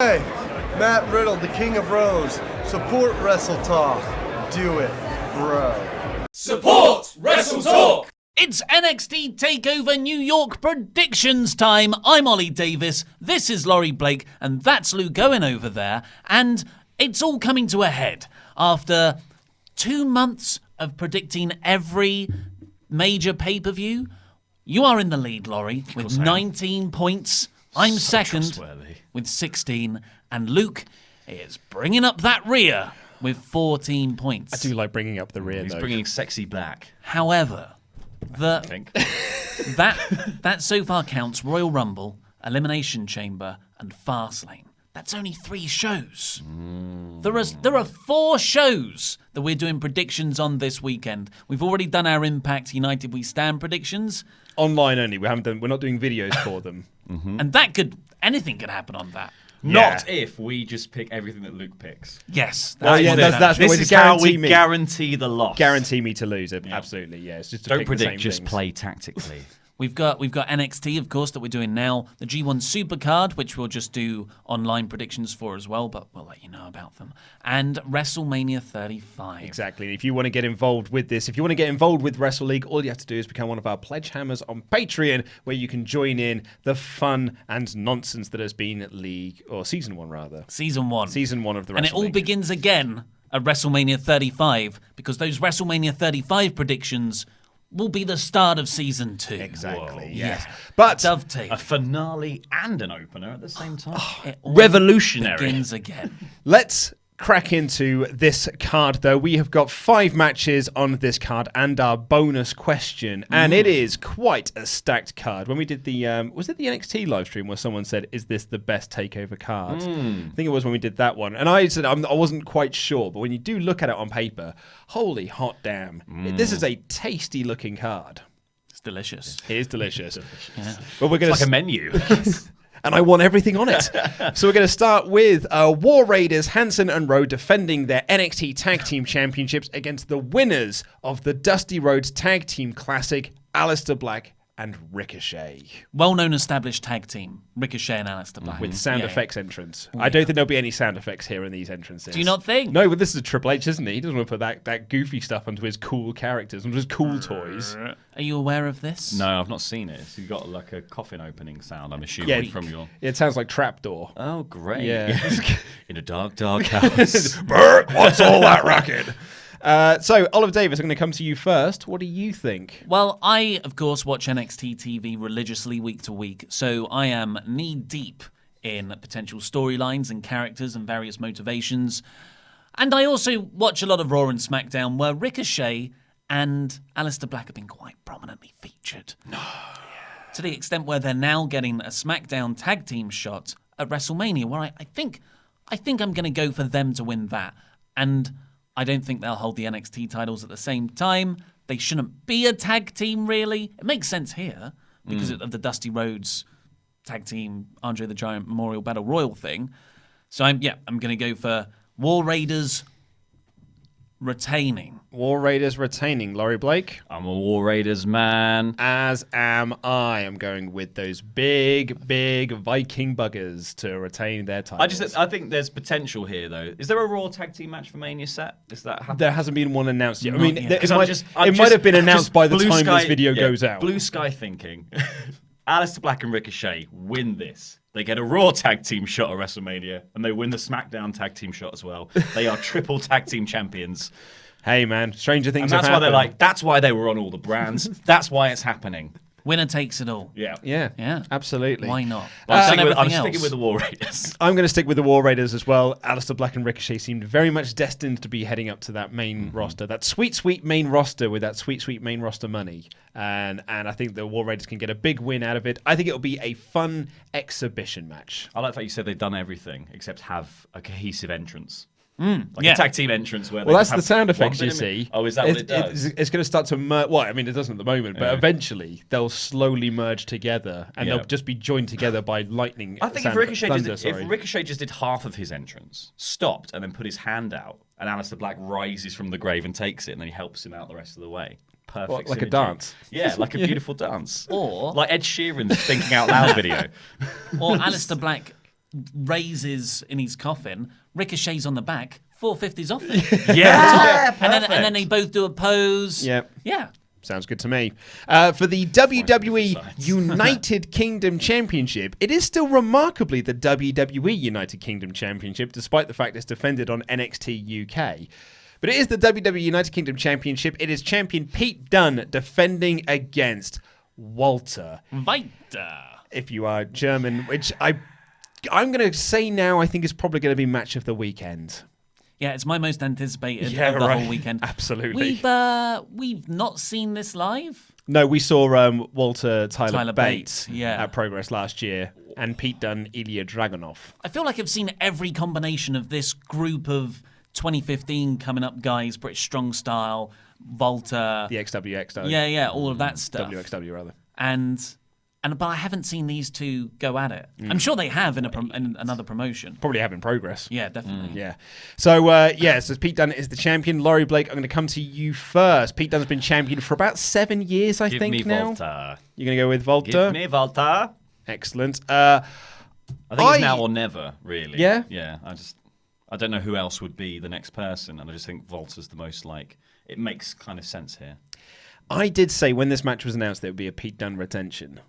Hey, Matt Riddle, the King of Rose. Support WrestleTalk. Do it, bro. Support WrestleTalk! It's NXT TakeOver New York predictions time. I'm Ollie Davis, this is Laurie Blake, and that's Lou Goen over there. And it's all coming to a head after 2 months of predicting every major pay-per-view. You are in the lead, Laurie, with 19 points. I'm second with 16, and Luke is bringing up that rear with 14 points. I do like bringing up the rear, He's though. bringing sexy back. However, that so far counts Royal Rumble, Elimination Chamber, and Fastlane. That's only 3 shows. There are 4 shows that we're doing predictions on this weekend. We've already done our Impact United We Stand predictions. Online only. We're not doing videos for them. And anything could happen on that. Not if we just pick everything that Luke picks. Yes. That's this is how we guarantee the loss. Guarantee me to lose it. Absolutely, yeah. It's just to Don't pick predict, the same just things. play tactically. We've got NXT, of course, that we're doing now. The G1 Supercard, which we'll just do online predictions for as well, but we'll let you know about them. And WrestleMania 35. Exactly. If you want to get involved with this, if you want to get involved with WrestleLeague, all you have to do is become one of our pledge hammers on Patreon, where you can join in the fun and nonsense that has been League, or Season 1 rather. Season 1. Season 1 of the WrestleLeague. And it all begins again at WrestleMania 35, because those WrestleMania 35 predictions will be the start of Season 2. Exactly, Whoa. yes. Yeah. But dovetail. A finale and an opener at the same time. It all Revolutionary. begins again. let's crack into this card, though. We have got 5 matches on this card and our bonus question, and it is quite a stacked card. When we did the was it the NXT live stream where someone said, "Is this the best takeover card?" I think it was when we did that one, and I said I wasn't quite sure, but when you do look at it on paper, holy hot damn, this is a tasty looking card. It's delicious. It is delicious. Yeah. But we're going Like a menu. and I want everything on it. So we're going to start with War Raiders, Hanson and Rowe defending their NXT Tag Team Championships against the winners of the Dusty Rhodes Tag Team Classic, Aleister Black and Ricochet. Well-known established tag team, Ricochet and Aleister Black. With sound Yeah. effects entrance. I don't think there'll be any sound effects here in these entrances. Do you not think? No, but this is a Triple H, isn't he? He doesn't want to put that goofy stuff onto his cool characters, onto his cool toys. Are you aware of this? No, I've not seen it. So you've got like a coffin opening sound, I'm assuming, Yeah, from your... It sounds like Trapdoor. Oh, great. Yeah. In a dark, dark house. Bert, what's all that racket? So, Oliver Davis, I'm going to come to you first. What do you think? Well, I, of course, watch NXT TV religiously week to week, so I am knee-deep in potential storylines and characters and various motivations. And I also watch a lot of Raw and SmackDown, where Ricochet and Aleister Black have been quite prominently featured. To the extent where they're now getting a SmackDown tag team shot at WrestleMania, where I think I'm going to go for them to win that. And I don't think they'll hold the NXT titles at the same time. They shouldn't be a tag team, really. It makes sense here because of the Dusty Rhodes tag team Andre the Giant Memorial Battle Royal thing. So I'm going to go for War Raiders retaining. War Raiders retaining. Laurie Blake? I'm a War Raiders man. As am I. I'm going with those big Viking buggers to retain their titles. I think there's potential here, though. Is there a Raw tag team match for Mania set? Is that happening? There hasn't been one announced yet. I Not mean, yet. it might have been announced by the time this video goes out. Blue sky thinking. Aleister Black and Ricochet win this. They get a Raw tag team shot at WrestleMania, and they win the SmackDown tag team shot as well. They are triple tag team champions. Hey, man, stranger things And have that's why happened. they're like, that's why they were on all the brands. That's why it's happening. Winner takes it all. Yeah. Yeah. Absolutely. Why not? I'm Done everything sticking else. with the War Raiders. I'm going to stick with the War Raiders as well. Aleister Black and Ricochet seemed very much destined to be heading up to that main roster, that sweet main roster with that sweet main roster money. And I think the War Raiders can get a big win out of it. I think it'll be a fun exhibition match. I like the fact you said they've done everything except have a cohesive entrance. Like yeah. a tag team entrance where Well, they that's have the sound one effects bit you of see. Oh, is that what it does? It's going to start to merge. Well, I mean, it doesn't at the moment, but eventually they'll slowly merge together and they'll just be joined together by lightning. I think if Ricochet just did half of his entrance, stopped, and then put his hand out, and Aleister Black rises from the grave and takes it, and then he helps him out the rest of the way. Perfect. What, like a synergy. dance? Yeah, like a beautiful dance. Or like Ed Sheeran's Thinking Out Loud video. Or Aleister Black raises in his coffin, Ricochet's on the back, 450's off it. Yeah, and then they both do a pose. Yep. Yeah. Sounds good to me. For the WWE United Kingdom Championship, it is still remarkably the WWE United Kingdom Championship, despite the fact it's defended on NXT UK. But it is the WWE United Kingdom Championship. It is champion Pete Dunne defending against Walter. Weiter. If you are German, which I'm going to say now, I think is probably going to be match of the weekend. Yeah, it's my most anticipated of the whole weekend. Absolutely. We've not seen this live. No, we saw Walter Tyler Bates yeah. at Progress last year, and Pete Dunne, Ilya Dragunov. I feel like I've seen every combination of this group of 2015 coming up guys, British Strong Style, Walter. The XWX. Yeah, all of that stuff. WXW, rather. But I haven't seen these two go at it. I'm sure they have in another promotion. Probably have in Progress. Yeah, definitely. Yeah. So, so Pete Dunne is the champion. Laurie Blake, I'm going to come to you first. Pete Dunne's been champion for about 7 years, I think, now. Give me Walter. You're going to go with Walter? Give me Walter. Excellent. I think it's now or never, really. Yeah? Yeah. I don't know who else would be the next person, and I just think Walter's the most, it makes kind of sense here. I did say when this match was announced there would be a Pete Dunne retention.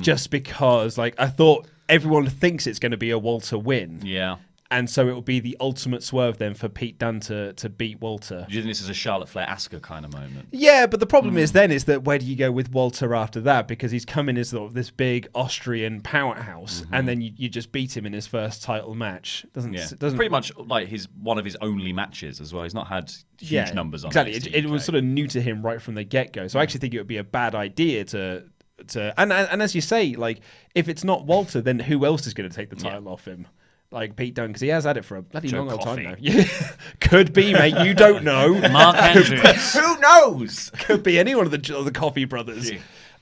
Just because, I thought everyone thinks it's going to be a Walter win. Yeah. And so it will be the ultimate swerve then for Pete Dunne to beat Walter. Do you think this is a Charlotte Flair-Asuka kind of moment? Yeah, but the problem is that where do you go with Walter after that? Because he's come in as sort of this big Austrian powerhouse, and then you just beat him in his first title match. Doesn't pretty much like one of his only matches as well. He's not had huge numbers on it. Exactly. It was sort of new to him right from the get-go. So I actually think it would be a bad idea to and as you say, if it's not Walter, then who else is going to take the title off him? Like Pete Dunne, because he has had it for a bloody long old time now. Yeah. Could be, mate. You don't know. Mark Andrews. Who knows? Could be any one of the Coffee brothers.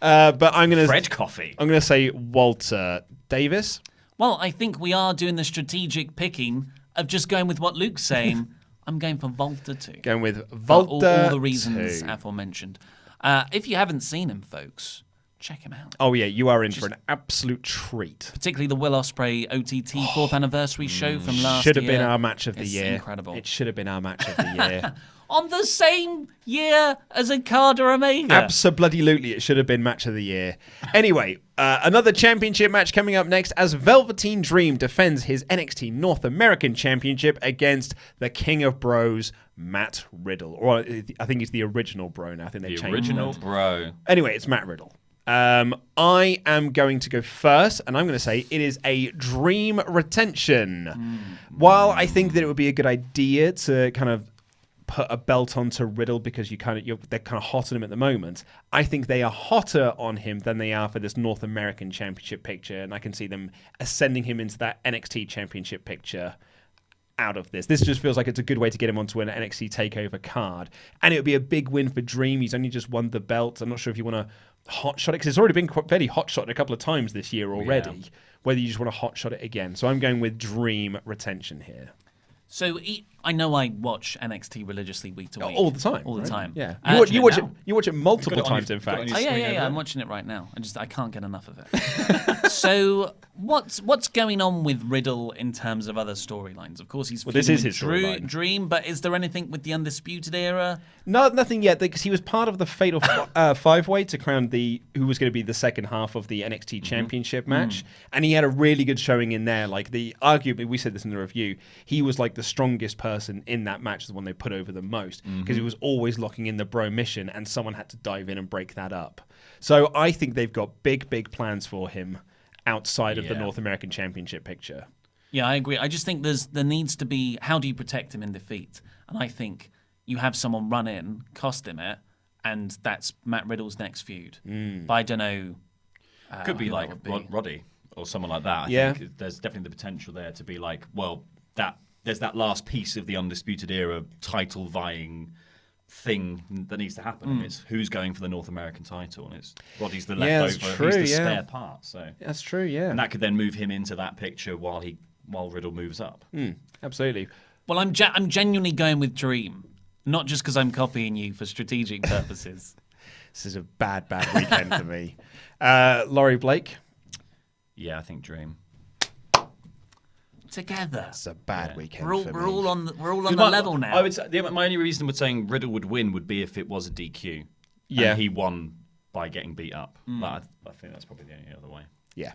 But I'm going to Fred Coffee. I'm going to say Walter. Davis. Well, I think we are doing the strategic picking of just going with what Luke's saying. I'm going for Walter too. Going with For Walter. all the reasons aforementioned. If you haven't seen him, folks, check him out. Oh yeah, you are in for an absolute treat. Particularly the Will Ospreay OTT 4th anniversary show from last Should have year. been our match of the year. Incredible. It should have been our match of the year. On the same year as Okada Omega. Absolutely, it should have been match of the year. Anyway, another championship match coming up next as Velveteen Dream defends his NXT North American Championship against the King of Bros, Matt Riddle. Or I think he's the original bro now. I think they changed The original it. bro. Anyway, it's Matt Riddle. I am going to go first, and I'm going to say it is a dream retention. While I think that it would be a good idea to kind of put a belt onto Riddle because they're kind of hot on him at the moment, I think they are hotter on him than they are for this North American Championship picture, and I can see them ascending him into that NXT Championship picture out of this. This just feels like it's a good way to get him onto an NXT TakeOver card, and it would be a big win for Dream. He's only just won the belt. I'm not sure if you want to hot shot it because it's already been fairly hot shot a couple of times this year already. Whether you just want to hot shot it again. So I'm going with Dream retention here. So I know I watch NXT religiously week to week. All the time. All the right? time. Yeah. I You watch it multiple times, in fact. Yeah. I'm watching it right now. I can't get enough of it. So what's going on with Riddle in terms of other storylines? Of course, he's this is his Dream, but is there anything with the Undisputed Era? No, nothing yet, because he was part of the Fatal Five-Way to crown who was going to be the second half of the NXT Championship match, and he had a really good showing in there. Arguably, we said this in the review, he was like the strongest person in that match, the one they put over the most, because he was always locking in the bro mission, and someone had to dive in and break that up. So I think they've got big plans for him outside of the North American Championship picture. Yeah, I agree. I just think there needs to be, how do you protect him in defeat? And I think you have someone run in, cost him it, and that's Matt Riddle's next feud. But I don't know. Could be like Roddy or someone like that. I think there's definitely the potential there to be like, well, there's that last piece of the Undisputed Era title vying thing that needs to happen. And it's who's going for the North American title, and it's Roddy's the leftover, he's the spare part. So that's true, yeah. And that could then move him into that picture while Riddle moves up. Absolutely. Well, I'm genuinely going with Dream, not just because I'm copying you for strategic purposes. This is a bad weekend for me. Laurie Blake. Yeah, I think Dream. together. It's a bad weekend. We're all on the level now. I would say, my only reason for saying Riddle would win would be if it was a DQ. Yeah. And he won by getting beat up. But I think that's probably the only other way. Yeah.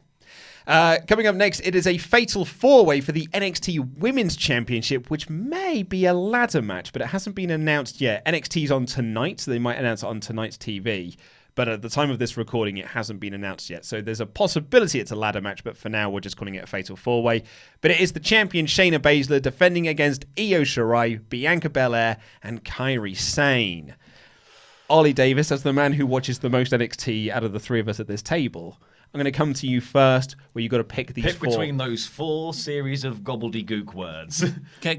Coming up next, it is a fatal 4-way for the NXT Women's Championship, which may be a ladder match, but it hasn't been announced yet. NXT's on tonight, so they might announce it on tonight's TV. But at the time of this recording, it hasn't been announced yet. So there's a possibility it's a ladder match, but for now, we're just calling it a fatal 4-way. But it is the champion Shayna Baszler defending against Io Shirai, Bianca Belair, and Kairi Sane. Ollie Davis, as the man who watches the most NXT out of the three of us at this table, I'm going to come to you first, where you've got to pick these four. Between those 4 series of gobbledygook words.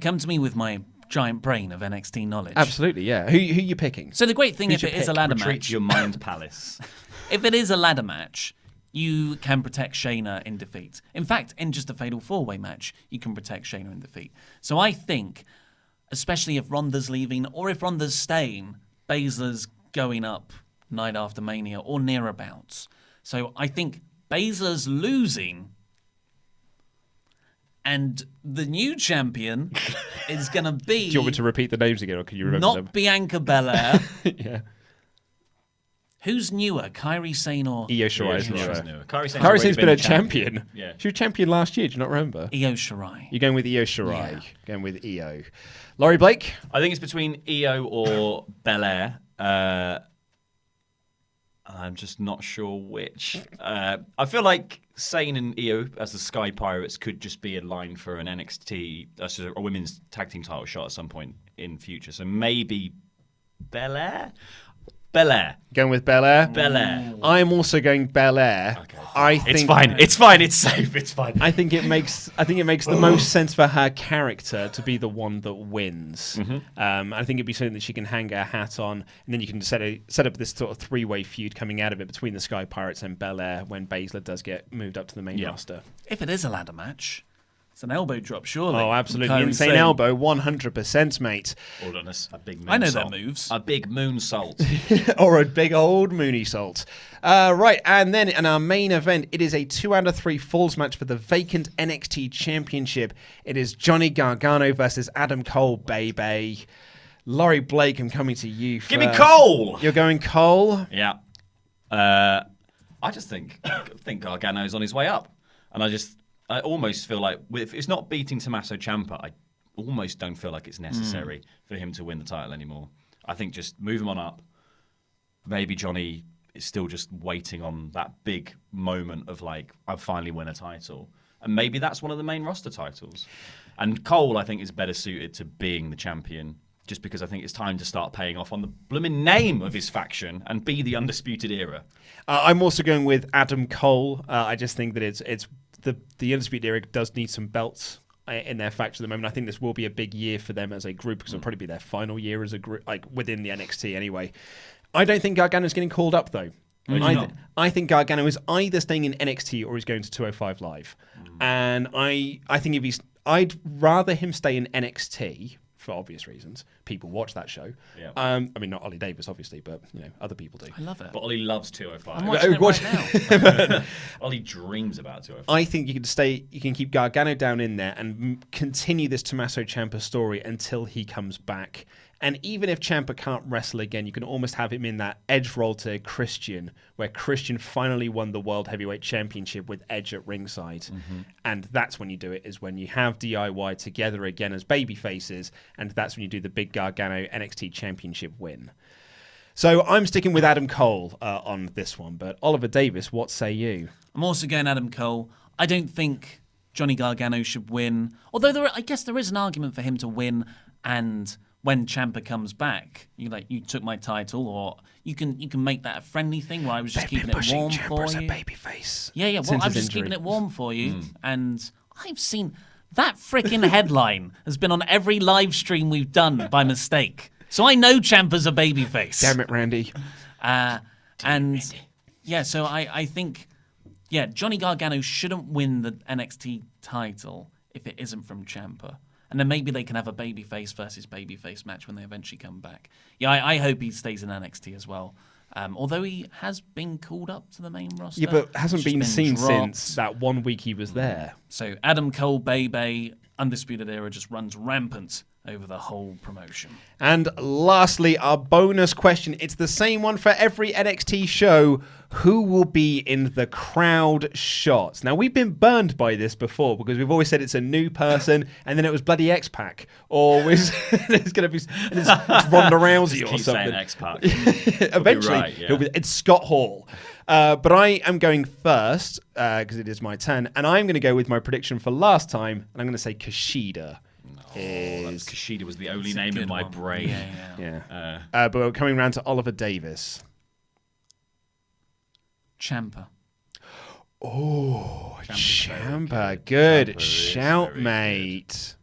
Come to me with my giant brain of NXT knowledge. Absolutely, yeah. Who are you picking? So the great thing, if it is a ladder Retreat match, to your mind palace. if it is a ladder match, you can protect Shayna in defeat. In fact, in just a fatal 4-way match, you can protect Shayna in defeat. So I think, especially if Ronda's leaving or if Ronda's staying, Baszler's going up night after Mania or nearabouts. So I think Baszler's losing, and the new champion is going to be... Do you want me to repeat the names again, or can you remember them? Not Bianca Belair. Yeah. Who's newer, Kairi Sane or... Io Shirai is Shirai's newer. newer. Kairi Sane's been a champion. Yeah. She was champion last year. Do you not remember? Io Shirai. You're going with Io Shirai. Yeah. Going with Io. Laurie Blake? I think it's between Io or Belair. I'm just not sure which. I feel like Sane and Io as the Sky Pirates could just be a line for an NXT, a women's tag team title shot at some point in future. So maybe Belair? Belair. Going with Belair? Belair. I'm also going Belair. Okay. I think it's fine. It's fine. It's safe. It's fine. I think it makes the most sense for her character to be the one that wins. Mm-hmm. I think it'd be something that she can hang her hat on, and then you can set up this sort of 3-way feud coming out of it between the Sky Pirates and Belair when Baszler does get moved up to the main roster. If it is a ladder match, it's an elbow drop, surely. Oh, absolutely. Kairi Insane Sane. elbow, 100%, mate. Hold on, a big moonsault. I know their moves. A big moonsault. Or a big old moony salt. Right, and then in our main event, it is a 2-out-of-3 falls match for the vacant NXT Championship. It is Johnny Gargano versus Adam Cole, baby. Laurie Blake, I'm coming to you first. Give me Cole! You're going Cole? Yeah. I just think Gargano's on his way up. And I almost feel like, if it's not beating Tommaso Ciampa, I almost don't feel like it's necessary for him to win the title anymore. I think just move him on up. Maybe Johnny is still just waiting on that big moment of like, I finally win a title. And maybe that's one of the main roster titles. And Cole, I think, is better suited to being the champion, just because I think it's time to start paying off on the blooming name of his faction and be the Undisputed Era. I'm also going with Adam Cole. I just think that it's the Undisputed Era does need some belts in their faction at the moment. I think this will be a big year for them as a group, because it'll probably be their final year as a group, like within the NXT anyway. I don't think Gargano's getting called up though. I think Gargano is either staying in NXT or he's going to 205 Live. And I think I'd rather him stay in NXT for obvious reasons. People watch that show. Yeah. I mean, not Ollie Davis, obviously, but other people do. I love it. But Ollie loves 205. I'm watching it right now. Ollie dreams about 205. I think you can keep Gargano down in there and continue this Tommaso Ciampa story until he comes back. And even if Ciampa can't wrestle again, you can almost have him in that Edge role to Christian, where Christian finally won the World Heavyweight Championship with Edge at ringside. Mm-hmm. And that's when you do it, is when you have DIY together again as baby faces, and that's when you do the big Gargano NXT Championship win. So I'm sticking with Adam Cole on this one, but Oliver Davis, what say you? I'm also going Adam Cole. I don't think Johnny Gargano should win, although I guess there is an argument for him to win, and when Ciampa comes back, you took my title, or you can make that a friendly thing where I was just keeping it warm for you. As a babyface. Yeah. Well, I was just keeping it warm for you, and I've seen that freaking headline has been on every live stream we've done by mistake. So I know Ciampa's a babyface. Damn it, Randy. So I think, Johnny Gargano shouldn't win the NXT title if it isn't from Ciampa. And then maybe they can have a babyface versus babyface match when they eventually come back. Yeah, I hope he stays in NXT as well. Although he has been called up to the main roster. Yeah, but hasn't just been seen dropped. since that 1 week he was there. So Adam Cole, Bay, Undisputed Era just runs rampant over the whole promotion. And lastly, our bonus question. It's the same one for every NXT show. Who will be in the crowd shots? Now, we've been burned by this before because we've always said it's a new person, and then it was bloody X-Pac. Or it's going to be it's Ronda Rousey or Keep something. saying X-Pac. Eventually, right, yeah. it's Scott Hall. But I am going first because it is my turn, and I'm going to go with my prediction for last time, and I'm going to say Kushida. Kushida was the only name in my brain. Yeah. But we're coming round to Oliver Davis. Ciampa. Oh, Ciampa. Good Ciampa shout, very mate.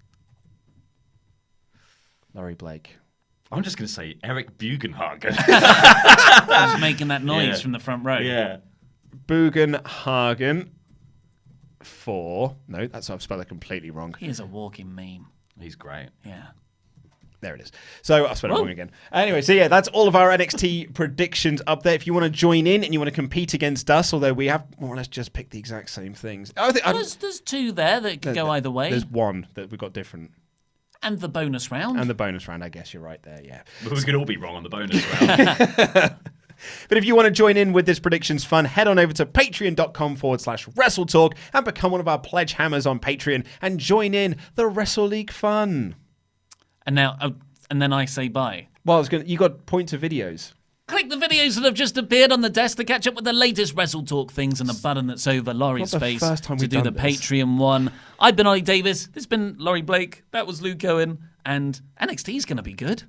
Laurie Blake. I'm just going to say Eric Bugenhagen. I was making that noise from the front row. Yeah. Bugenhagen for... No, I've spelled it completely wrong. He is a walking meme. He's great. Yeah. There it is. So I've spelled it wrong again. Anyway, so yeah, that's all of our NXT predictions up there. If you want to join in and you want to compete against us, although we have more or less just picked the exact same things. There's two there that could go either way. There's one that we've got different. And the bonus round. And the bonus round, I guess you're right there, yeah. But we could all be wrong on the bonus round. But if you want to join in with this predictions fun, head on over to patreon.com/WrestleTalk and become one of our pledge hammers on Patreon and join in the WrestleLeague fun. And now, and then I say bye. Well, you got points of videos. Click the videos that have just appeared on the desk to catch up with the latest WrestleTalk things and the button that's over Laurie's Not the face first time to we've do the done this. Patreon one. I've been Ollie Davis. This has been Laurie Blake. That was Luke Owen. And NXT's going to be good.